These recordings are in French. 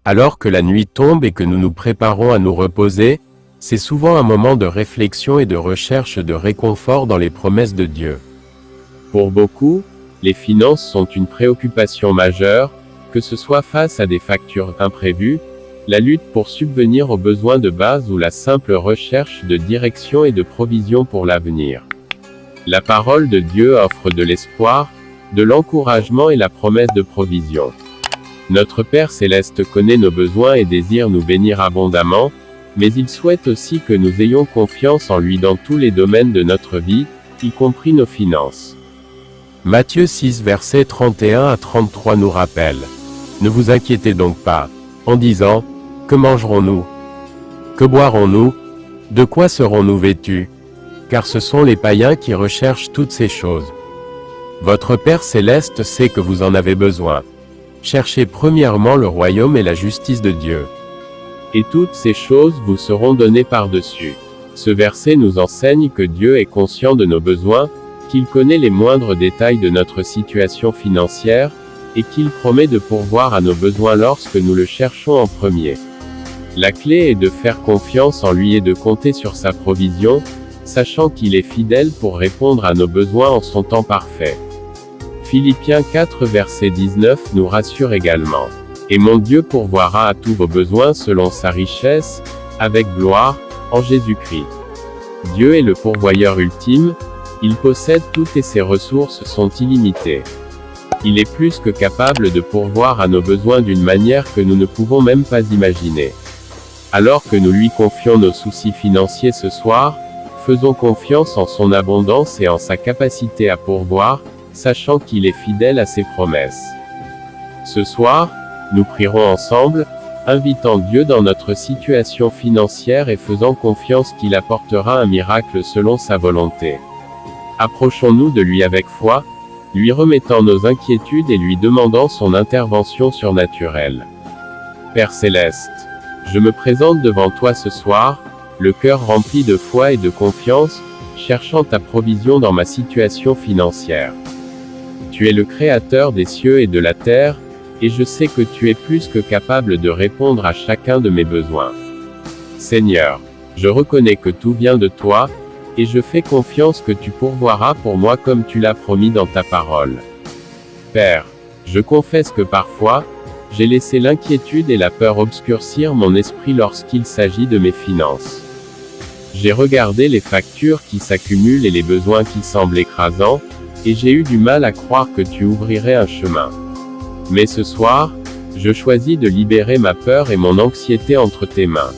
Alors que la nuit tombe et que nous nous préparons à nous reposer, c'est souvent un moment de réflexion et de recherche de réconfort dans les promesses de Dieu. Pour beaucoup, les finances sont une préoccupation majeure, que ce soit face à des factures imprévues, la lutte pour subvenir aux besoins de base ou la simple recherche de direction et de provision pour l'avenir. La parole de Dieu offre de l'espoir, de l'encouragement et la promesse de provision. Notre Père Céleste connaît nos besoins et désire nous bénir abondamment, mais il souhaite aussi que nous ayons confiance en lui dans tous les domaines de notre vie, y compris nos finances. Matthieu 6 versets 31 à 33 nous rappelle: Ne vous inquiétez donc pas, en disant, que mangerons-nous? Que boirons-nous? De quoi serons-nous vêtus? Car ce sont les païens qui recherchent toutes ces choses. Votre Père Céleste sait que vous en avez besoin. Cherchez premièrement le royaume et la justice de Dieu. Et toutes ces choses vous seront données par-dessus. Ce verset nous enseigne que Dieu est conscient de nos besoins, qu'il connaît les moindres détails de notre situation financière, et qu'il promet de pourvoir à nos besoins lorsque nous le cherchons en premier. La clé est de faire confiance en lui et de compter sur sa provision, sachant qu'il est fidèle pour répondre à nos besoins en son temps parfait. Philippiens 4 verset 19 nous rassure également. Et mon Dieu pourvoira à tous vos besoins selon sa richesse, avec gloire, en Jésus-Christ. Dieu est le pourvoyeur ultime, il possède tout et ses ressources sont illimitées. Il est plus que capable de pourvoir à nos besoins d'une manière que nous ne pouvons même pas imaginer. Alors que nous lui confions nos soucis financiers ce soir, faisons confiance en son abondance et en sa capacité à pourvoir, sachant qu'il est fidèle à ses promesses. Ce soir, nous prierons ensemble, invitant Dieu dans notre situation financière et faisant confiance qu'il apportera un miracle selon sa volonté. Approchons-nous de lui avec foi, lui remettant nos inquiétudes et lui demandant son intervention surnaturelle. Père Céleste, je me présente devant toi ce soir, le cœur rempli de foi et de confiance, cherchant ta provision dans ma situation financière. Tu es le Créateur des cieux et de la terre, et je sais que tu es plus que capable de répondre à chacun de mes besoins. Seigneur, je reconnais que tout vient de toi, et je fais confiance que tu pourvoiras pour moi comme tu l'as promis dans ta parole. Père, je confesse que parfois, j'ai laissé l'inquiétude et la peur obscurcir mon esprit lorsqu'il s'agit de mes finances. J'ai regardé les factures qui s'accumulent et les besoins qui semblent écrasants, et j'ai eu du mal à croire que tu ouvrirais un chemin. Mais ce soir, je choisis de libérer ma peur et mon anxiété entre tes mains.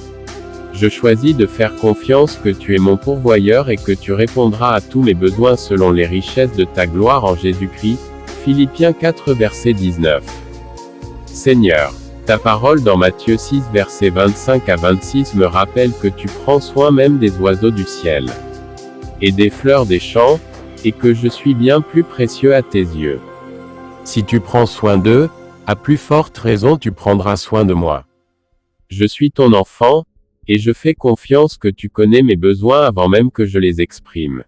Je choisis de faire confiance que tu es mon pourvoyeur et que tu répondras à tous mes besoins selon les richesses de ta gloire en Jésus-Christ. Philippiens 4 verset 19. Seigneur, ta parole dans Matthieu 6 verset 25 à 26 me rappelle que tu prends soin même des oiseaux du ciel et des fleurs des champs, et que je suis bien plus précieux à tes yeux. Si tu prends soin d'eux, à plus forte raison tu prendras soin de moi. Je suis ton enfant, et je fais confiance que tu connais mes besoins avant même que je les exprime.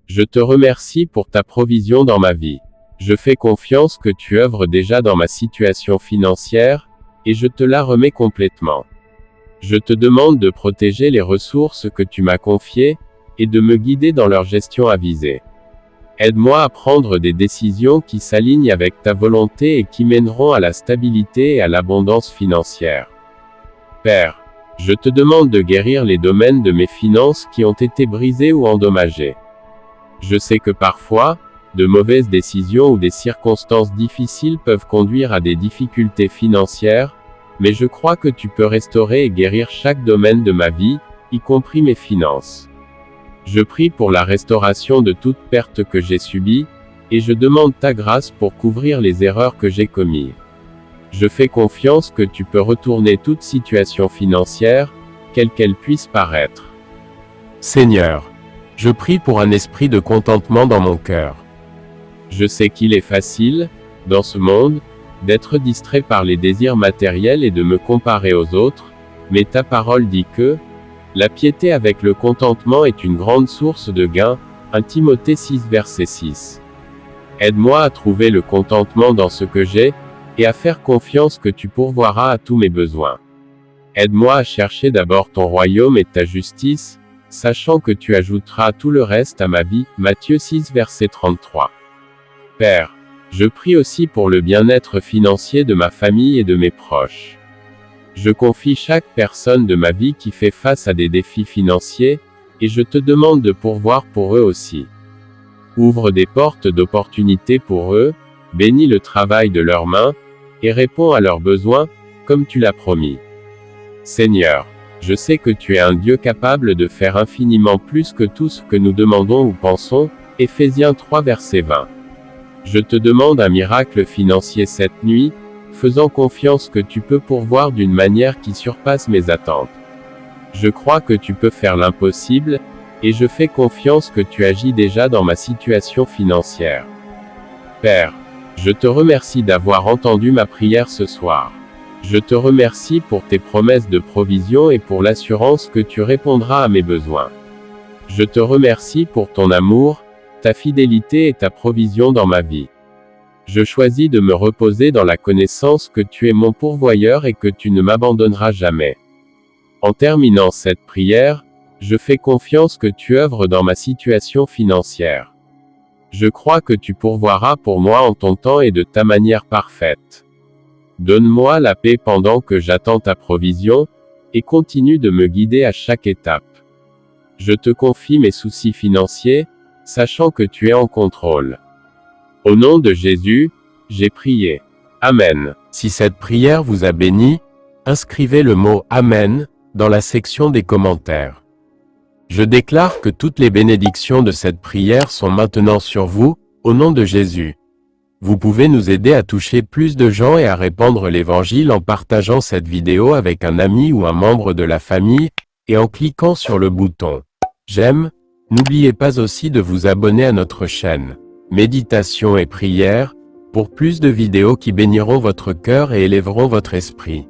Je te remercie pour ta provision dans ma vie. Je fais confiance que tu œuvres déjà dans ma situation financière, et je te la remets complètement. Je te demande de protéger les ressources que tu m'as confiées, et de me guider dans leur gestion avisée. Aide-moi à prendre des décisions qui s'alignent avec ta volonté et qui mèneront à la stabilité et à l'abondance financière. Père, je te demande de guérir les domaines de mes finances qui ont été brisés ou endommagés. Je sais que parfois, de mauvaises décisions ou des circonstances difficiles peuvent conduire à des difficultés financières, mais je crois que tu peux restaurer et guérir chaque domaine de ma vie, y compris mes finances. Je prie pour la restauration de toute perte que j'ai subie, et je demande ta grâce pour couvrir les erreurs que j'ai commises. Je fais confiance que tu peux retourner toute situation financière, quelle qu'elle puisse paraître. Seigneur, je prie pour un esprit de contentement dans mon cœur. Je sais qu'il est facile, dans ce monde, d'être distrait par les désirs matériels et de me comparer aux autres, mais ta parole dit que la piété avec le contentement est une grande source de gain, 1 Timothée 6 verset 6. Aide-moi à trouver le contentement dans ce que j'ai, et à faire confiance que tu pourvoiras à tous mes besoins. Aide-moi à chercher d'abord ton royaume et ta justice, sachant que tu ajouteras tout le reste à ma vie. Matthieu 6 verset 33. Père, je prie aussi pour le bien-être financier de ma famille et de mes proches. Je confie chaque personne de ma vie qui fait face à des défis financiers, et je te demande de pourvoir pour eux aussi. Ouvre des portes d'opportunités pour eux, bénis le travail de leurs mains, et réponds à leurs besoins, comme tu l'as promis. Seigneur, je sais que tu es un Dieu capable de faire infiniment plus que tout ce que nous demandons ou pensons. Éphésiens 3 verset 20. Je te demande un miracle financier cette nuit, faisant confiance que tu peux pourvoir d'une manière qui surpasse mes attentes. Je crois que tu peux faire l'impossible, et je fais confiance que tu agis déjà dans ma situation financière. Père, je te remercie d'avoir entendu ma prière ce soir. Je te remercie pour tes promesses de provision et pour l'assurance que tu répondras à mes besoins. Je te remercie pour ton amour, ta fidélité et ta provision dans ma vie. Je choisis de me reposer dans la connaissance que tu es mon pourvoyeur et que tu ne m'abandonneras jamais. En terminant cette prière, je fais confiance que tu œuvres dans ma situation financière. Je crois que tu pourvoiras pour moi en ton temps et de ta manière parfaite. Donne-moi la paix pendant que j'attends ta provision, et continue de me guider à chaque étape. Je te confie mes soucis financiers, sachant que tu es en contrôle. Au nom de Jésus, j'ai prié. Amen. Si cette prière vous a béni, inscrivez le mot « Amen » dans la section des commentaires. Je déclare que toutes les bénédictions de cette prière sont maintenant sur vous, au nom de Jésus. Vous pouvez nous aider à toucher plus de gens et à répandre l'Évangile en partageant cette vidéo avec un ami ou un membre de la famille, et en cliquant sur le bouton « J'aime ». N'oubliez pas aussi de vous abonner à notre chaîne « Méditation et prière » pour plus de vidéos qui béniront votre cœur et élèveront votre esprit.